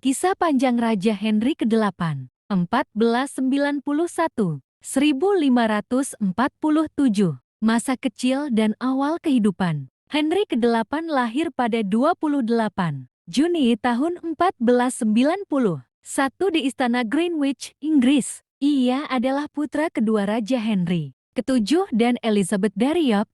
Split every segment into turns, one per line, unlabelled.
Kisah panjang Raja Henry ke-8, 1491-1547, masa kecil dan awal kehidupan. Henry ke-8 lahir pada 28 Juni tahun 1491 di Istana Greenwich, Inggris. Ia adalah putra kedua Raja Henry ke-7 dan Elizabeth dari York.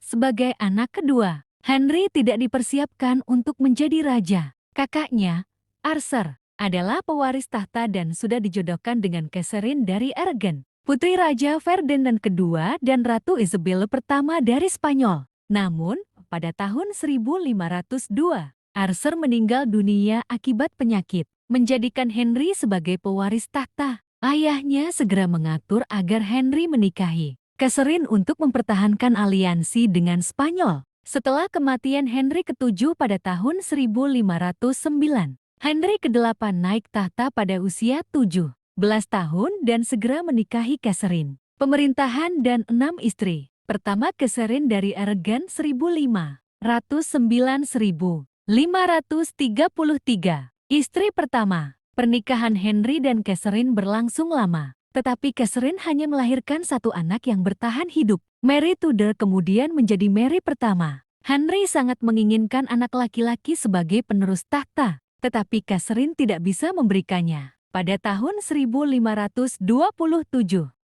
Sebagai anak kedua, Henry tidak dipersiapkan untuk menjadi raja. Kakaknya, Arthur, adalah pewaris tahta dan sudah dijodohkan dengan Catherine dari Aragon, putri Raja Ferdinand II dan Ratu Isabella pertama dari Spanyol. Namun, pada tahun 1502, Arthur meninggal dunia akibat penyakit, menjadikan Henry sebagai pewaris tahta. Ayahnya segera mengatur agar Henry menikahi Catherine untuk mempertahankan aliansi dengan Spanyol. Setelah kematian Henry ke-7 pada tahun 1509, Henry ke-8 naik tahta pada usia 17 tahun dan segera menikahi Catherine. Pemerintahan dan 6 istri. Pertama Catherine dari Aragon 1509-1533. Istri pertama. Pernikahan Henry dan Catherine berlangsung lama, tetapi Catherine hanya melahirkan satu anak yang bertahan hidup. Mary Tudor kemudian menjadi Mary pertama. Henry sangat menginginkan anak laki-laki sebagai penerus tahta, tetapi Catherine tidak bisa memberikannya. Pada tahun 1527,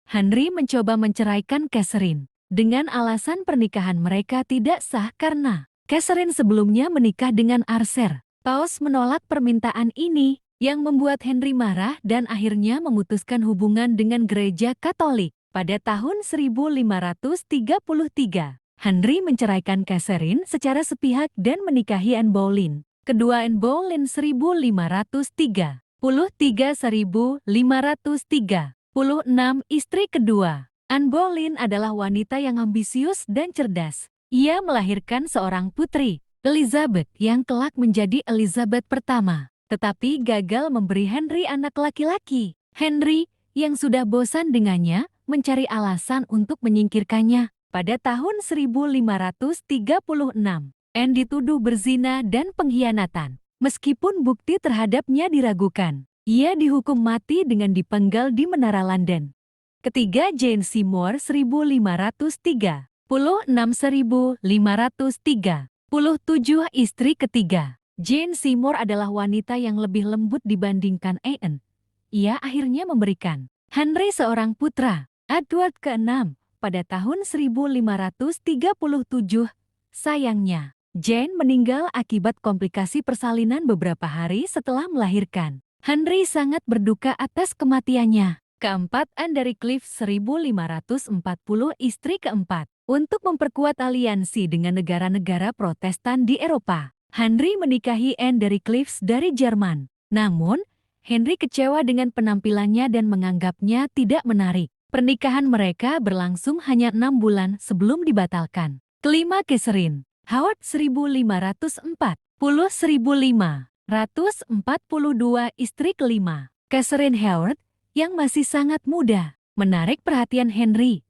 Henry mencoba menceraikan Catherine dengan alasan pernikahan mereka tidak sah karena Catherine sebelumnya menikah dengan Arthur. Paus menolak permintaan ini, yang membuat Henry marah dan akhirnya memutuskan hubungan dengan gereja Katolik. Pada tahun 1533, Henry menceraikan Catherine secara sepihak dan menikahi Anne Boleyn. Kedua Anne Boleyn 1533, istri kedua. Anne Boleyn adalah wanita yang ambisius dan cerdas. Ia melahirkan seorang putri, Elizabeth, yang kelak menjadi Elizabeth pertama, tetapi gagal memberi Henry anak laki-laki. Henry, yang sudah bosan dengannya, mencari alasan untuk menyingkirkannya. Pada tahun 1536, Anne dituduh berzina dan pengkhianatan. Meskipun bukti terhadapnya diragukan, ia dihukum mati dengan dipenggal di Menara London. Ketiga Jane Seymour 1536-1537, istri ketiga. Jane Seymour adalah wanita yang lebih lembut dibandingkan Anne. Ia akhirnya memberikan Henry seorang putra, Edward ke-6, pada tahun 1537. Sayangnya, Jane meninggal akibat komplikasi persalinan beberapa hari setelah melahirkan. Henry sangat berduka atas kematiannya. Keempat, Anne dari Cleves 1540, istri keempat. Untuk memperkuat aliansi dengan negara-negara Protestan di Eropa, Henry menikahi Anne dari Cleves dari Jerman. Namun, Henry kecewa dengan penampilannya dan menganggapnya tidak menarik. Pernikahan mereka berlangsung hanya 6 bulan sebelum dibatalkan. Kelima, Catherine Howard 1540-1542, istri kelima. Catherine Howard, yang masih sangat muda, menarik perhatian Henry.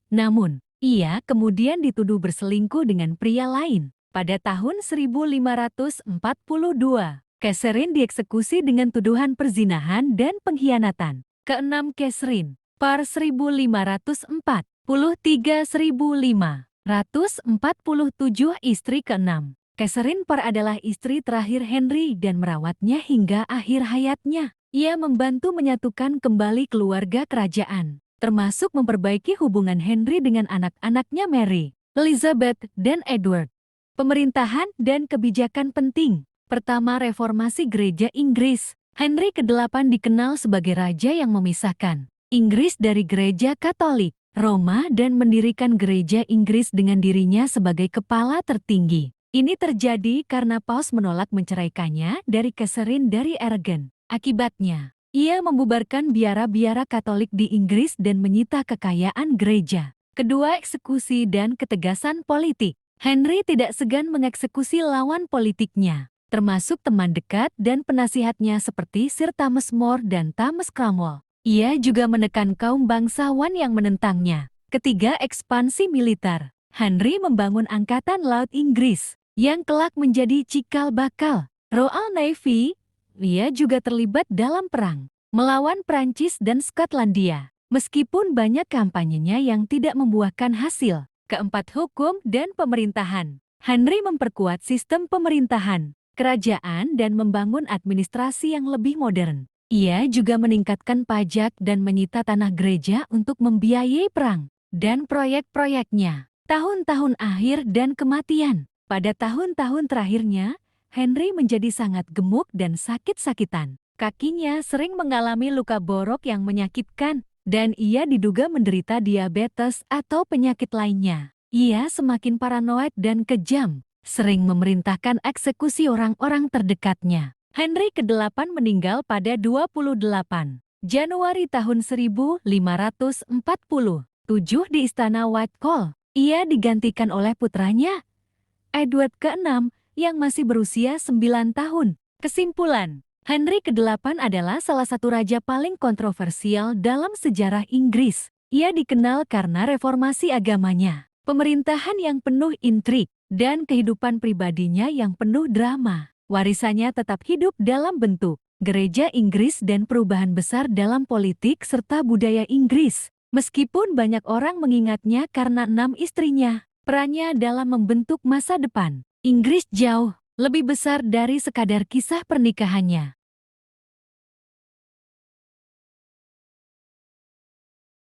Namun, ia kemudian dituduh berselingkuh dengan pria lain. Pada tahun 1542, Catherine dieksekusi dengan tuduhan perzinahan dan pengkhianatan. Keenam, Catherine Parr 1543-1547, istri keenam. Catherine Parr adalah istri terakhir Henry dan merawatnya hingga akhir hayatnya. Ia membantu menyatukan kembali keluarga kerajaan, termasuk memperbaiki hubungan Henry dengan anak-anaknya Mary, Elizabeth, dan Edward. Pemerintahan dan kebijakan penting. Pertama, reformasi gereja Inggris. Henry ke-8 dikenal sebagai raja yang memisahkan Inggris dari gereja Katolik Roma dan mendirikan gereja Inggris dengan dirinya sebagai kepala tertinggi. Ini terjadi karena Paus menolak menceraikannya dari Catherine dari Aragon. Akibatnya, ia membubarkan biara-biara Katolik di Inggris dan menyita kekayaan gereja. Kedua, eksekusi dan ketegasan politik. Henry tidak segan mengeksekusi lawan politiknya, termasuk teman dekat dan penasihatnya seperti Sir Thomas More dan Thomas Cromwell. Ia juga menekan kaum bangsawan yang menentangnya. Ketiga, ekspansi militer. Henry membangun Angkatan Laut Inggris, yang kelak menjadi cikal bakal Royal Navy Ia juga terlibat dalam perang melawan Prancis dan Skotlandia. Meskipun banyak kampanyenya yang tidak membuahkan hasil. Keempat, hukum dan pemerintahan. Henry memperkuat sistem pemerintahan, kerajaan dan membangun administrasi yang lebih modern. Ia juga meningkatkan pajak dan menyita tanah gereja untuk membiayai perang dan proyek-proyeknya. Tahun-tahun akhir dan kematian. Pada tahun-tahun terakhirnya, Henry menjadi sangat gemuk dan sakit-sakitan. Kakinya sering mengalami luka borok yang menyakitkan, dan ia diduga menderita diabetes atau penyakit lainnya. Ia semakin paranoid dan kejam, sering memerintahkan eksekusi orang-orang terdekatnya. Henry ke-8 meninggal pada 28 Januari tahun 1547 di Istana Whitehall. Ia digantikan oleh putranya, Edward ke-6, yang masih berusia 9 tahun. Kesimpulan, Henry ke-8 adalah salah satu raja paling kontroversial dalam sejarah Inggris. Ia dikenal karena reformasi agamanya, pemerintahan yang penuh intrik, dan kehidupan pribadinya yang penuh drama. Warisannya tetap hidup dalam bentuk gereja Inggris dan perubahan besar dalam politik serta budaya Inggris. Meskipun banyak orang mengingatnya karena 6 istrinya, perannya dalam membentuk masa depan Inggris jauh lebih besar dari sekadar kisah pernikahannya.